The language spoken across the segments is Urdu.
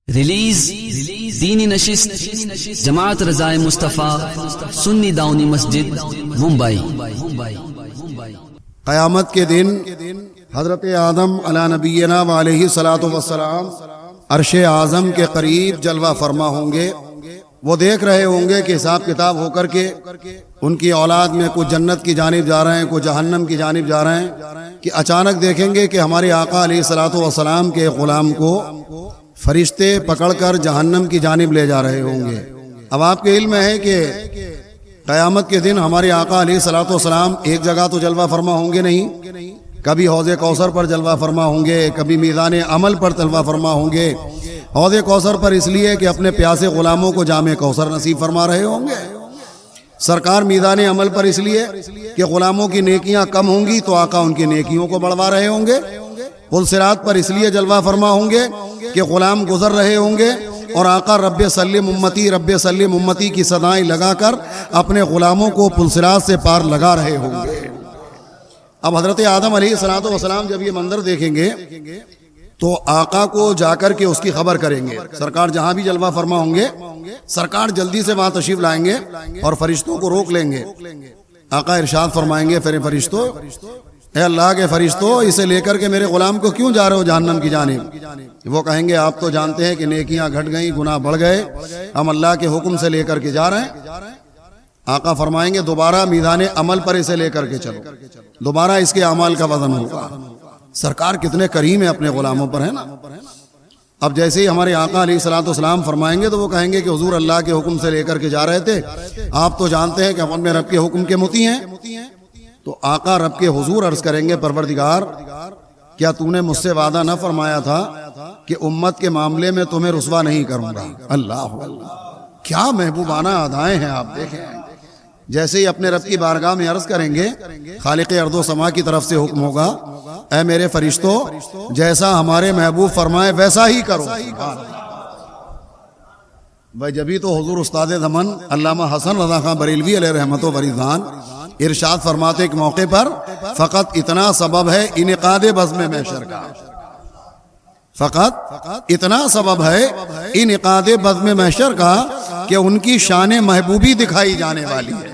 ریلیز دینی نشست جماعت رضائے مصطفیٰ سنی داؤنی مسجد ممبئی۔ قیامت کے دن حضرت آدم علی نبینا و علیہ الصلوۃ والسلام عرش اعظم کے قریب جلوہ فرما ہوں گے۔ وہ دیکھ رہے ہوں گے کہ حساب کتاب ہو کر کے ان کی اولاد میں کچھ جنت کی جانب جا رہے ہیں، کچھ جہنم کی جانب جا رہے ہیں، کہ اچانک دیکھیں گے کہ ہمارے آقا علیہ الصلوۃ والسلام کے غلام کو فرشتے پکڑ کر جہنم کی جانب لے جا رہے ہوں گے۔ اب آپ کے علم ہے کہ قیامت کے دن ہمارے آقا علیہ الصلوۃ والسلام ایک جگہ تو جلوہ فرما ہوں گے نہیں، کبھی حوض کوثر پر جلوہ فرما ہوں گے، کبھی میدان عمل پر جلوہ فرما ہوں گے۔ حوض کوثر پر اس لیے کہ اپنے پیاسے غلاموں کو جام کوثر نصیب فرما رہے ہوں گے۔ سرکار میدان عمل پر اس لیے کہ غلاموں کی نیکیاں کم ہوں گی تو آقا ان کی نیکیوں کو بڑھوا رہے ہوں گے۔ پل صراط پر اس لیے جلوہ فرما ہوں گے کہ غلام گزر رہے ہوں گے اور آقا رب سلم امتی رب سلم امتی کی صدائیں لگا کر اپنے غلاموں کو پل صراط سے پار لگا رہے ہوں گے۔ اب حضرت آدم علیہ الصلوۃ والسلام جب یہ منظر دیکھیں گے تو آقا کو جا کر کے اس کی خبر کریں گے۔ سرکار جہاں بھی جلوہ فرما ہوں گے سرکار جلدی سے وہاں تشریف لائیں گے اور فرشتوں کو روک لیں گے۔ آقا ارشاد فرمائیں گے، پھر فرشتوں، اے اللہ کے فرشتوں، اسے لے کر کے میرے غلام کو کیوں جا رہے ہو جہنم کی جانب؟ وہ کہیں گے آپ تو جانتے ہیں کہ نیکیاں گھٹ گئیں، گناہ بڑھ گئے، ہم اللہ کے حکم سے لے کر کے جا رہے ہیں۔ آقا فرمائیں گے دوبارہ میدان عمل پر اسے لے کر کے چلو، دوبارہ اس کے اعمال کا وزن ہوگا۔ سرکار کتنے کریم ہیں اپنے غلاموں پر، ہے نا۔ اب جیسے ہی ہمارے آقا علیہ الصلوۃ والسلام فرمائیں گے تو وہ کہیں گے کہ حضور اللہ کے حکم سے لے کر کے جا رہے تھے، آپ تو جانتے ہیں کہ ہم اپنے رب کے حکم کے مطیع ہیں۔ تو آقا رب کے حضور عرض کریں گے، پروردگار کیا تو نے مجھ سے وعدہ نہ فرمایا تھا کہ امت کے معاملے میں تمہیں رسوا نہیں کروں گا؟ اللہ کیا محبوبانہ ادائیں ہیں، آپ دیکھیں۔ جیسے ہی اپنے رب کی بارگاہ میں عرض کریں گے، خالق ارض و سما کی طرف سے حکم ہوگا، اے میرے فرشتوں، جیسا ہمارے محبوب فرمائے ویسا ہی کرو۔ بھائی جبھی تو حضور استاد دمن علامہ حسن رضا خان بریلوی علیہ رحمت و فریضان ارشاد فرماتے ایک موقع پر، فقط اتنا سبب ہے انعقاد بزم محشر کا، فقط اتنا سبب ہے انعقاد بزم محشر کا کہ ان کی شان محبوبی دکھائی جانے والی ہے،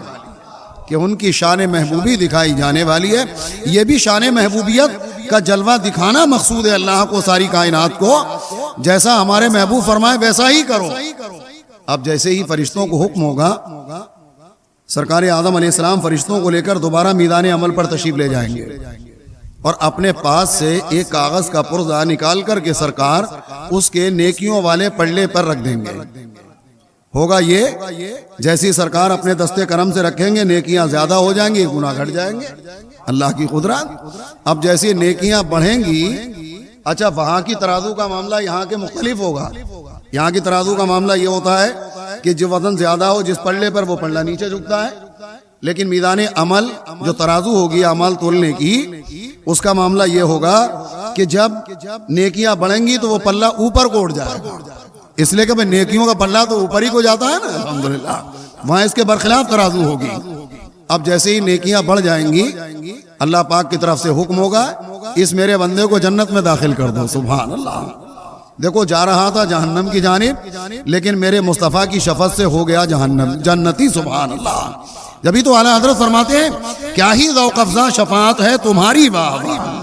کہ ان کی شان محبوبی دکھائی جانے والی ہے۔ یہ بھی شان محبوبیت کا جلوہ دکھانا مقصود ہے اللہ کو، ساری کائنات کو، جیسا ہمارے محبوب فرمائے ویسا ہی کرو۔ اب جیسے ہی فرشتوں کو حکم ہوگا، سرکار آدم علیہ السلام فرشتوں کو لے کر دوبارہ میدان عمل پر تشریف لے جائیں گے اور اپنے پاس سے ایک کاغذ کا پرزہ نکال کر کے سرکار اس کے نیکیوں والے پلڑے پر رکھ دیں گے۔ ہوگا یہ جیسی سرکار اپنے دستے کرم سے رکھیں گے نیکیاں زیادہ ہو جائیں گی، گناہ گھٹ جائیں گے، اللہ کی قدرت۔ اب جیسی نیکیاں بڑھیں گی، اچھا وہاں کی ترازو کا معاملہ یہاں کے مختلف ہوگا۔ یہاں کی ترازو کا معاملہ یہ ہوتا ہے کہ جو وزن زیادہ ہو جس پلڑے پر وہ پلڑا نیچے جھکتا ہے، لیکن میدان عمل جو ترازو ہوگی عمل تولنے کی، اس کا معاملہ یہ ہوگا کہ جب نیکیاں بڑھیں گی تو وہ پلہ اوپر کو اٹھ جائے گا، اس لیے کہ نیکیوں کا پلہ تو اوپر ہی کو جاتا ہے نا، الحمدللہ وہاں اس کے برخلاف ترازو ہوگی۔ اب جیسے ہی نیکیاں بڑھ جائیں گی اللہ پاک کی طرف سے حکم ہوگا، اس میرے بندے کو جنت میں داخل کر دو۔ سبحان اللہ، دیکھو جا رہا تھا جہنم کی جانب لیکن میرے مصطفیٰ کی شفاعت سے ہو گیا جنتی۔ سبحان اللہ، جبھی تو اعلیٰ حضرت فرماتے ہیں کیا ہی ذوق افزا شفاعت ہے تمہاری، واہ واہ،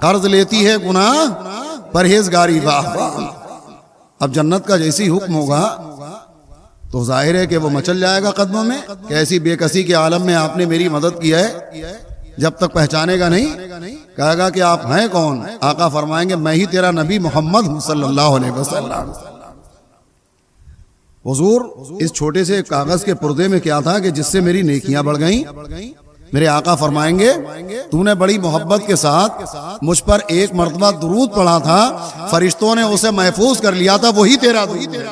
قرض لیتی ہے گناہ پرہیزگاری، واہ واہ۔ اب جنت کا جیسی حکم ہوگا تو ظاہر ہے کہ وہ مچل جائے گا قدموں میں کہ ایسی بے کسی کے عالم میں آپ نے میری مدد کی ہے، جب تک پہچانے گا نہیں، کہے گا کہ آپ ہیں کون؟ آقا فرمائیں گے میں ہی تیرا نبی محمد ہوں صلی اللہ علیہ وسلم۔ حضور اس چھوٹے سے کاغذ کے پردے میں کیا تھا کہ جس سے میری نیکیاں بڑھ گئیں؟ میرے آقا فرمائیں گے تو نے بڑی محبت کے ساتھ مجھ پر ایک مرتبہ درود پڑھا تھا، فرشتوں نے اسے محفوظ کر لیا تھا، وہی تیرا درود ہے۔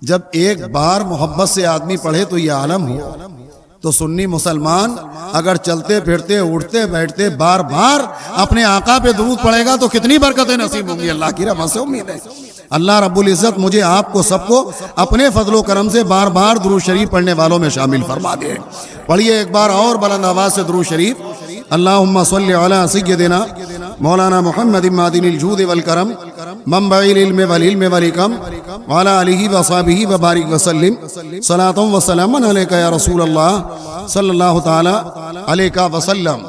جب ایک بار محبت سے آدمی پڑھے تو یہ عالم ہو، تو سنی مسلمان اگر چلتے پھرتے اٹھتے بیٹھتے بار بار اپنے آقا پہ درود پڑھے گا تو کتنی برکتیں نصیب ہوں گی، اللہ کی رحمت سے امید ہے۔ اللہ رب العزت مجھے آپ کو سب کو اپنے فضل و کرم سے بار بار درود شریف پڑھنے والوں میں شامل فرما دے۔ پڑھیے ایک بار اور بلند آواز سے درود شریف، اللہم صلی علی سیدنا مولانا محمد معدن الجود والکرم منبع العلم والعلم والحکم وعلى آلہ وصحبہ وبارک وسلم صلاۃ و سلام علیک یا رسول اللہ صلی اللہ تعالی علیہ وسلم.